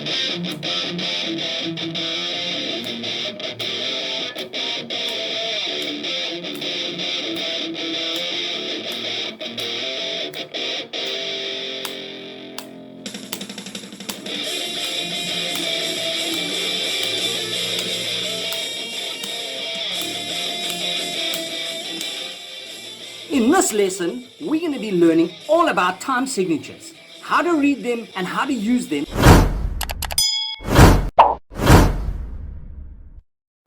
In this lesson, we're going to be learning all about time signatures, how to read them and how to use them.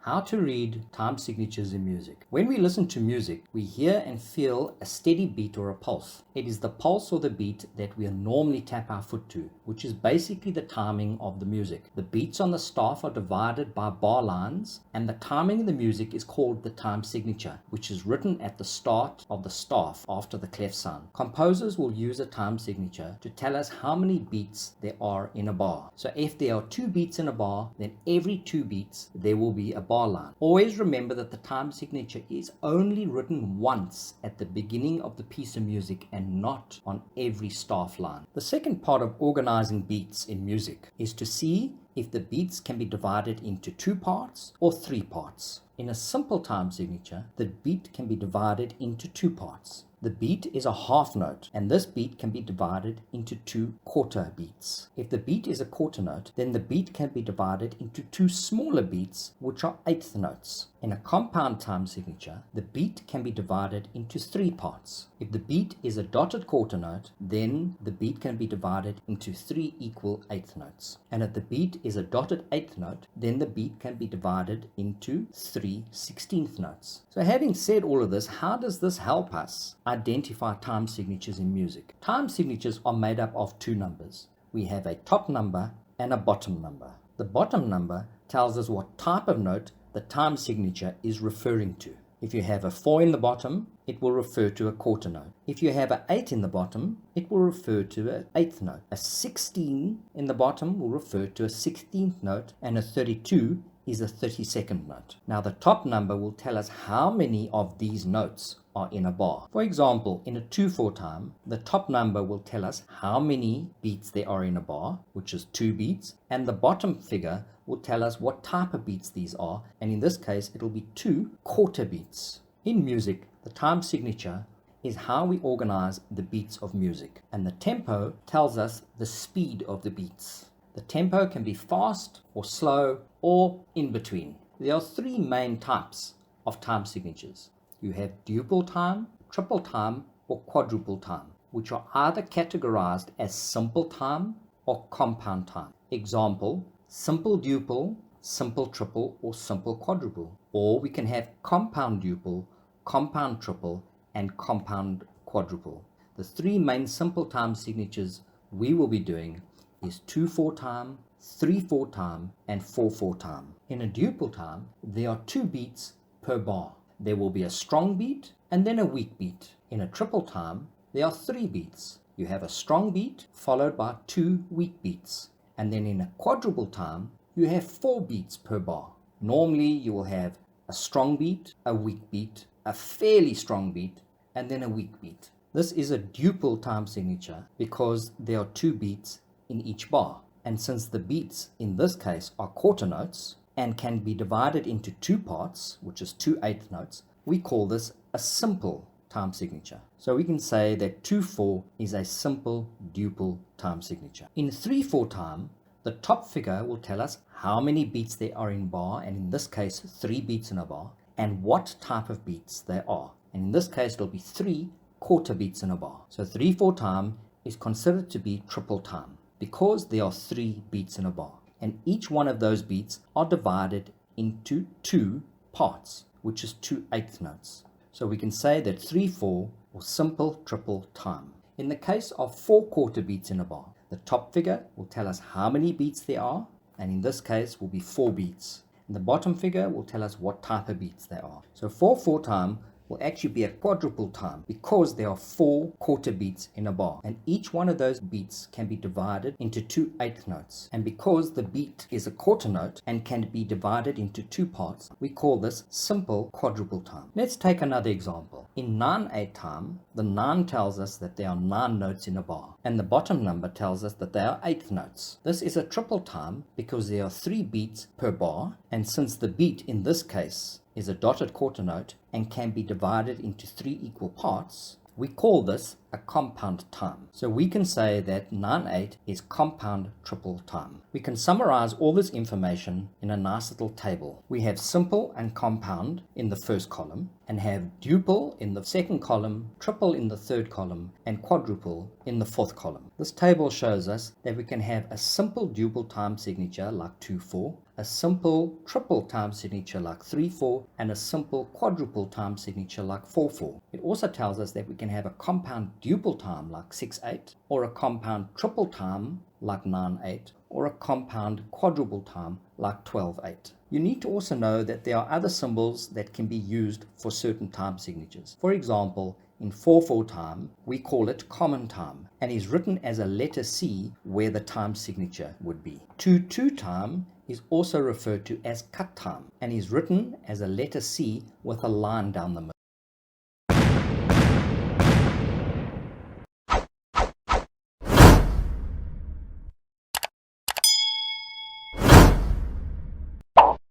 How to read time signatures in music. When we listen to music, we hear and feel a steady beat or a pulse. It is the pulse or the beat that we normally tap our foot to, which is basically the timing of the music. The beats on the staff are divided by bar lines, and the timing of the music is called the time signature, which is written at the start of the staff after the clef sound. Composers will use a time signature to tell us how many beats there are in a bar. So if there are 2 beats in a bar, then every 2 beats there will be a bar line. Always remember that the time signature is only written once at the beginning of the piece of music and not on every staff line. The second part of organizing beats in music is to see if the beats can be divided into 2 parts or 3 parts. In a simple time signature, the beat can be divided into 2 parts. The beat is a half note, and this beat can be divided into 2 quarter beats. If the beat is a quarter note, then the beat can be divided into 2 smaller beats, which are eighth notes. In a compound time signature, the beat can be divided into 3 parts. If the beat is a dotted quarter note, then the beat can be divided into 3 equal eighth notes. And if the beat is a dotted eighth note, then the beat can be divided into 3 16th notes. So having said all of this, how does this help us identify time signatures in music? Time signatures are made up of 2 numbers. We have a top number and a bottom number. The bottom number tells us what type of note the time signature is referring to. If you have a 4 in the bottom, it will refer to a quarter note. If you have an 8 in the bottom, it will refer to an eighth note. A 16 in the bottom will refer to a 16th note, and a 32 is a 32nd note. Now the top number will tell us how many of these notes are in a bar. For example, in a 2/4 time, the top number will tell us how many beats there are in a bar, which is 2 beats, and the bottom figure will tell us what type of beats these are, and in this case it will be 2 quarter beats. In music, the time signature is how we organize the beats of music, and the tempo tells us the speed of the beats. The tempo can be fast or slow or in between. There are 3 main types of time signatures. You have duple time, triple time, or quadruple time, which are either categorized as simple time or compound time. Example, simple duple, simple triple, or simple quadruple. Or we can have compound duple, compound triple, and compound quadruple. The 3 main simple time signatures we will be doing is 2/4 time, 3/4 time, and 4/4 time. In a duple time, there are 2 beats per bar. There will be a strong beat and then a weak beat. In a triple time, there are 3 beats. You have a strong beat followed by 2 weak beats. And then in a quadruple time, you have 4 beats per bar. Normally, you will have a strong beat, a weak beat, a fairly strong beat, and then a weak beat. This is a duple time signature because there are 2 beats in each bar. And since the beats in this case are quarter notes and can be divided into 2 parts, which is 2 eighth notes, we call this a simple time signature. So we can say that 2/4 is a simple duple time signature. In 3/4 time, the top figure will tell us how many beats there are in bar, and in this case 3 beats in a bar, and what type of beats there are. And in this case it'll be 3 quarter beats in a bar. So 3/4 time is considered to be triple time because there are 3 beats in a bar, and each one of those beats are divided into 2 parts, which is 2 eighth notes. So we can say that 3/4 or simple triple time. In the case of 4 quarter beats in a bar, the top figure will tell us how many beats there are, and in this case will be 4 beats. And the bottom figure will tell us what type of beats there are. So 4/4 time will actually be a quadruple time because there are 4 quarter beats in a bar, and each one of those beats can be divided into 2 eighth notes. And because the beat is a quarter note and can be divided into 2 parts, we call this simple quadruple time. Let's take another example. In 9/8 time, the 9 tells us that there are 9 notes in a bar, and the bottom number tells us that they are eighth notes. This is a triple time because there are 3 beats per bar, and since the beat in this case is a dotted quarter note and can be divided into 3 equal parts, we call this a compound time. So we can say that 9/8 is compound triple time. We can summarize all this information in a nice little table. We have simple and compound in the first column, and have duple in the second column, triple in the third column, and quadruple in the fourth column. This table shows us that we can have a simple duple time signature like 2/4, a simple triple time signature like 3/4, and a simple quadruple time signature like 4/4. It also tells us that we can have a compound duple time like 6/8, or a compound triple time like 9/8, or a compound quadruple time like 12/8. You need to also know that there are other symbols that can be used for certain time signatures. For example, in 4/4 time, we call it common time, and is written as a letter C where the time signature would be. 2/2 time is also referred to as cut time, and is written as a letter C with a line down the